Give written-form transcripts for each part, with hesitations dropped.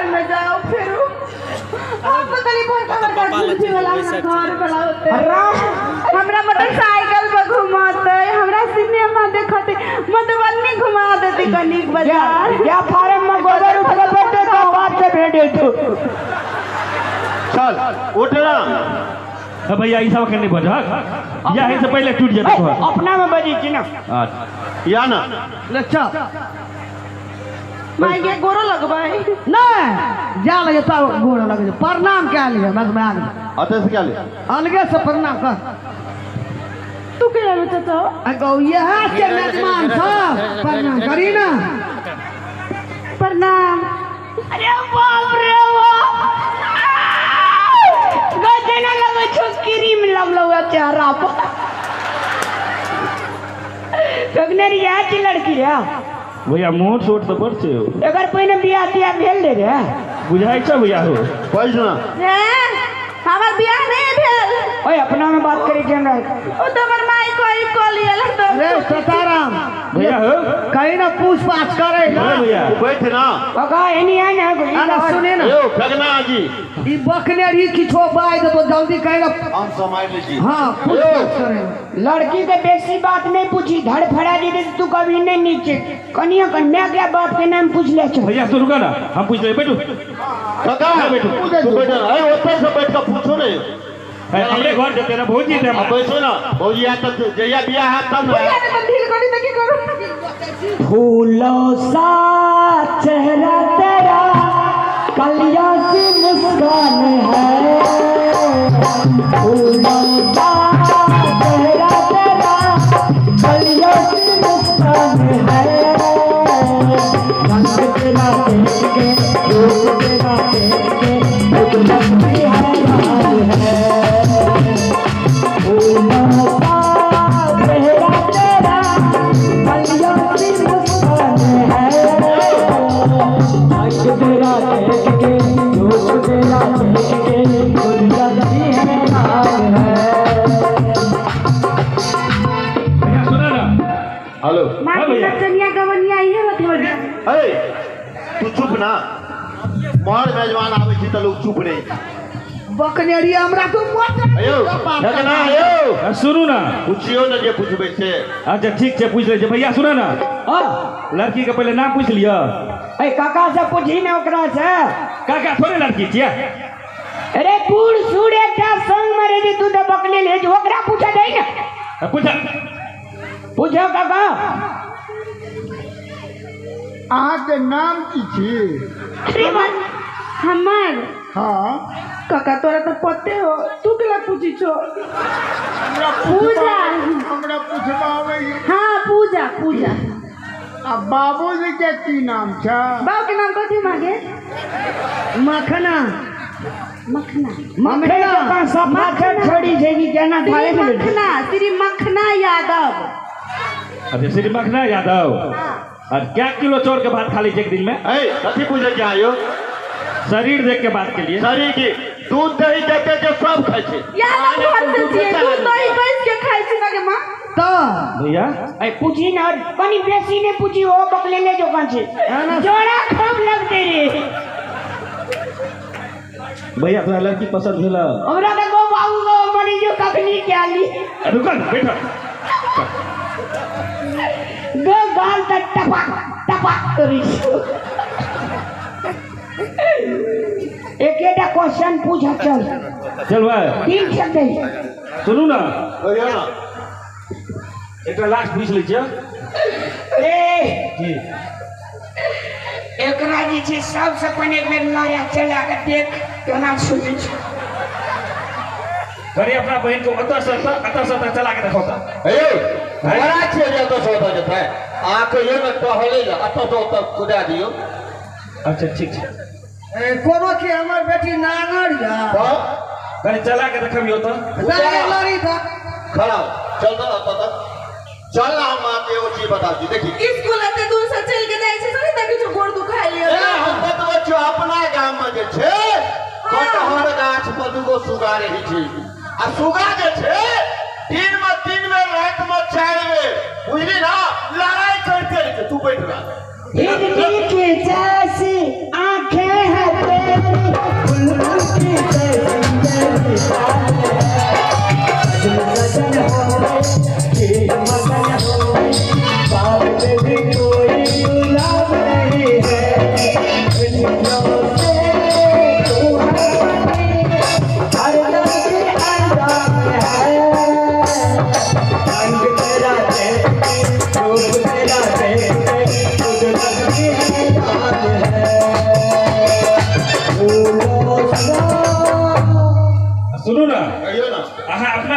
घर में जाओ फिर आप पता नहीं कौन का झूठी वाला घर वाला होते हमरा मोटरसाइकिल पे घुमाते हमरा सिनेमा देखते मधुबनी घुमा देते कनिक बाजार क्या फार्म में गोबर उठा बैठे तो बात से भेड़े तो चल उठना भैया ऐसा करने बजा या है से पहले टूट जाता तो अपना में बजी की ना या ना अच्छा माई के गोरो लगबाई नहीं जा लगे तो गोड़ लगे प्रणाम क्या लिए बस मैं आ गया अते से क्या ले अलगे से प्रणाम कर तू क्या लेता तो अगो ये है के मेहमान साहब प्रणाम करी ना प्रणाम अरे बाप रे बाप गजना लगे छुस्किरी में लमलवा चेहरा पर कगनेरी है की लड़की रे भैया मोट छोट तो पड़ छे अगर पहिने बियाह तिया भेल रे रे बुझाई छ भैया हो पैसा रे हमर बियाह नहीं भेल ओए अपना में बात करी के हमरा ओ तो हमर माई कोई कॉल लिया तो रे सताराम भैया हो कहीं ना पूछ पाछ करे ना भैया बैठ ना काका एनी है ना ना सुने ना यो खगना जी ई बकनेरी किछो बाय दे तो जल्दी कहेगा हम समाज ले जी हां पूछ पाछ करे लड़की के बेसी बात नहीं पूछी धड़ फड़ा दे दे तू कभी नहीं नीचे कनिया कन्या के बाप के नाम पूछ ले छ भैया तू रुका ना हम पूछ ले बैठो कका तू बैठ ना अरे ओते से बैठ के पूछो ने हमरे घर जते ना भौजी थे अब बैठो ना भौजी आ तब जया बियाह है तब ना बियाह में ढील कोनी तो की करू फूलों सा चेहरा तेरा कलिया सी मुस्कान है फूलों सा चेहरा तेरा कलिया सी मुस्कान है रंग तेरा देख के रूप तेरा देख के मुझ लगती है याद है फूलों सा चेहरा तेरा कलिया सी मुस्कान है रंग तेरा देख के रूप तेरा देख के मुझ लगती है याद है भैया सुना ना हेलो मां की भैया। नचनिया गवनिया ये मत बोल ए तू चुप ना मोर मेजबान आवे छी त लोग चुप रे बकनेरी हमरा तो मत अयो खगना अयो सुनू ना पूछियो ना जे पूछबे से अच्छा ठीक छे पूछ ले छे भैया सुना ना हां लड़की के पहले नाम पूछ लिया ए काका से पूछी ना ओकरा से काका थोड़े लड़की छिया अरे बूढ़ सूढ़ एकटा संग में रे तू तो बकने ले जो ओकरा पूछा दे ना पूछा पूछो काका अहाँ के नाम की छी अरे हमर हाँ काका तोरा तो पते हो तू केला पूछी छो पूजा हमरा पूछबा आवे हाँ पूजा पूजा आ बाबूजी के की नाम छ बाबू के नाम कथी मांगे मखना मखना मखना का सब माखन छोड़ी जेगी केना थाले श्री में मखना श्री मखना यादव अच्छा श्री मखना यादव और क्या किलो चोर के भात खा ली एक दिन में ए कथी पूछे के आयो शरीर देख के बात के लिए शरीर की दूध दही जते जे सब खाइ छै यादव घर से छिए तू तो ही कैस के खाई छी ना के मां तो भैया ए पूछी ना कनी बेसी ने पूछी ओ बकले ले जो कान छे जोड़ा खूब लगते रे भैया तोरा लड़की पसंद भेला हमरा तो गो बाबू गो मरी जो कखनी क्या ली रुका ना बैठो गो गाल त टपा टपा करी एकेटा क्वेश्चन पूछ चल चल भाई तीन से दे सुनू ना कहियो ना एकटा लास्ट पूछ लै छियै ए जी एकरा जे छै सबसे पहिने एक बेर लाया चला के देख केना सुनै छै अरे अपना बहन को अतर से चला के देखो अयो बड़ा छै जे तो सोता जते आ कहियो ना कहले जा अत तो तक कुदा दियो अच्छा ठीक है कोनो के हमर बेटी नांगर या तो कनी चला के देखबियो तो लड़ी था खड़ा चल तो अत तक चल ना हम आके ओ चीज बता दी देखी स्कूल एते दूर से चल के जाई छै सही देखि छो गोड़ दुखाई लियो ए हम बतबै छी अपना गाम में जे छै कटहर गाछ पर दुगो सुगा रही छै आ सुगा जे छै दिन में 3 बेर रात में 4 बेर बुझली ना लड़ाई करते रहे तू बैठ रहा एक के जैसी आंखें हैं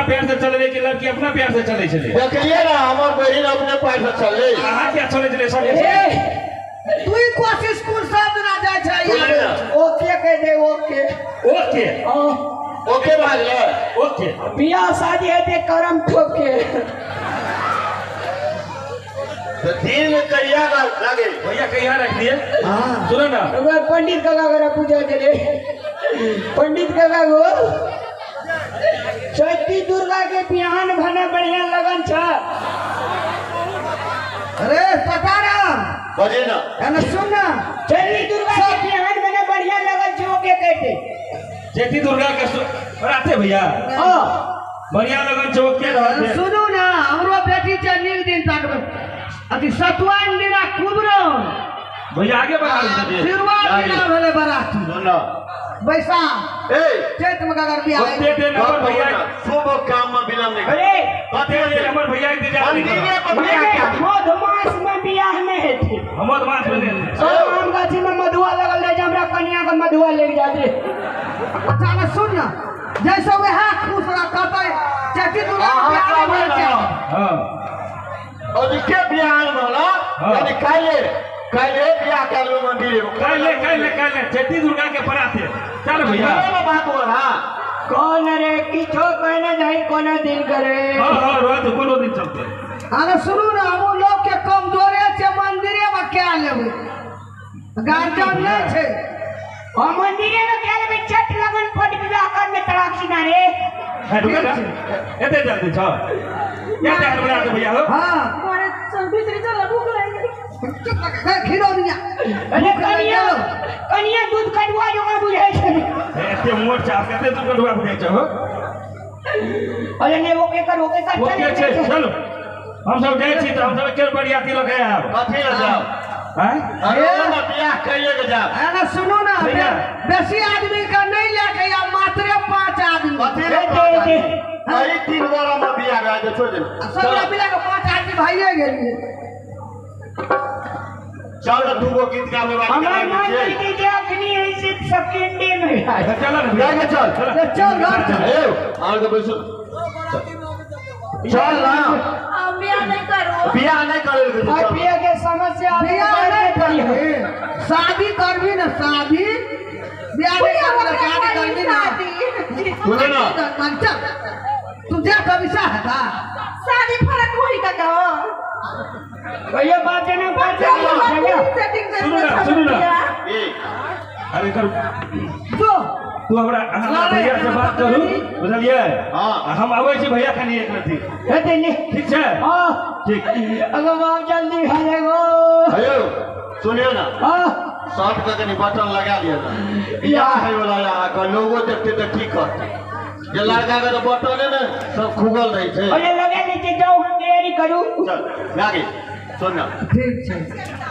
प्यार से चले कि लड़की अपना प्यार से चले चले देखिए ना हमार बहन अपने पैर से चले अहाँ क्या चले चले सब तू ही कोशिश कुल शब्द ना जाय छै ओके कह दे ओके ओके ओके भागले ओके बियाह शादी हेते करम ठोके तो दिन में करिया लगे भैया कहीं रख दिए हां सुनो ना पंडित काका करे पूजा करे पंडित काका गो चैती दुर्गा के बिहान भने बढ़िया लगन छ अरे पताराम बजे ना एने सुन ना चैती दुर्गा के बिहान भने बढ़िया लगन छ ओके कहते चैती दुर्गा के राते भैया हां बढ़िया लगन चौक के रहते सुनो ना हमरो बेटी छ नील दिन तक अति सतवान दिना कुबरो भैया आगे बढ़ा दे शुरुआत दिना भेले बराती सुनो बैसा ए चैत में अगर बियाह ओते दे नंबर भैया शुभ काम में विलंब नहीं अरे कते दे नंबर भैया इंतजार नहीं मंदिर करो में बियाह क्या मधुमास में बियाह में हेती हम तो बात बने आम गाछी में मधुआ लगल रहे हमरा कन्या के मधुआ ले जा दे अच्छा ना सुन ना जैसे वे हाथ खुश रहा कहते चैती दुर्गा के बियाह में हां और के बिहार में ना यानी काले बियाह कर लो मंदिर में काले चैती दुर्गा के पराते चल भैया बात हो रहा कौन रे किछो कहने जाई कोना दिन करे हां रोज कोनो दिन चलते अरे सुनो ना हम लोग के कमजोरे छे मंदिरे में क्या लेबे गार्जियन नहीं छे हम मंदिरे में क्या लेबे छठ लगन कोट विवाह कर में तड़ाक सिनारे है रुक जा एते जल्दी छ क्या क्या बना दे भैया हो हां मारे सब भीतर चल भूख लगी खिलो दिया अरे कनिया दूध कटवा जो बुझे छे एते मोट चाप कते तू कटवा बुझे छ हो अरे ने ओके कर ओके छे चलो हम सब जाय छी त हम सब के बढ़िया ती लगे आब कथी ले जाओ हैं अरे ना बियाह कइले के जाओ अरे सुनो ना भैया। बेसी आदमी का नहीं लेके या मात्र 5 आदमी कथी ले अरे 3 बार में बियाह रहा जो छोड़ दे सब मिला के 5 आदमी भाइये गेलिए चल तू वो गीत का में बात हमारा कर नाम लीजिए नहीं के अपनी ऐसे सबके इंडिया में है चल ना जाके चल चल घर चल ए और के बैसो चल ना हम बियाह नहीं करो बियाह नहीं करे के चल पिए के समस्या बियाह नहीं करी शादी करबी ना शादी बियाह नहीं करबी शादी करबी ना सुनो ना तुझे कभी सा है का शादी फरक होई का कहो भैया बात है ना बात सुनो ना ए अरे कर जो तू हमरा हमरा भैया से बात करू बुझलिए हां हम आबै छी भैया खानी एक रति है तेने ठीक छै हां ठीक अगर बाप जल्दी खा जाएगो हेलो सुनियो ना हां शर्ट का कनी बटन लगा दिया ना बियाह है वाला यहाँ का लोगो देखते तो ठीक है ये लड़का का तो बटन है ना सब खुगल रही थे अरे लगा लीजिए जाओ हम तैयारी करूं चल लागे सुन ना ठीक है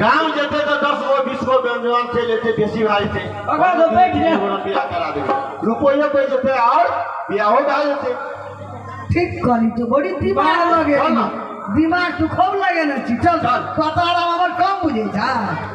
गांव जते तो 10 गो 20 गो व्यंजन से लेते बेसी भाई थे अगर तो बैठ ले बियाह करा दे रुपये पे जते और बियाह हो गए थे ठीक करी तो बड़ी दिमाग लगे दिमाग तो खूब लगे ना चल चल। पता रहा हमर कम बुझे जा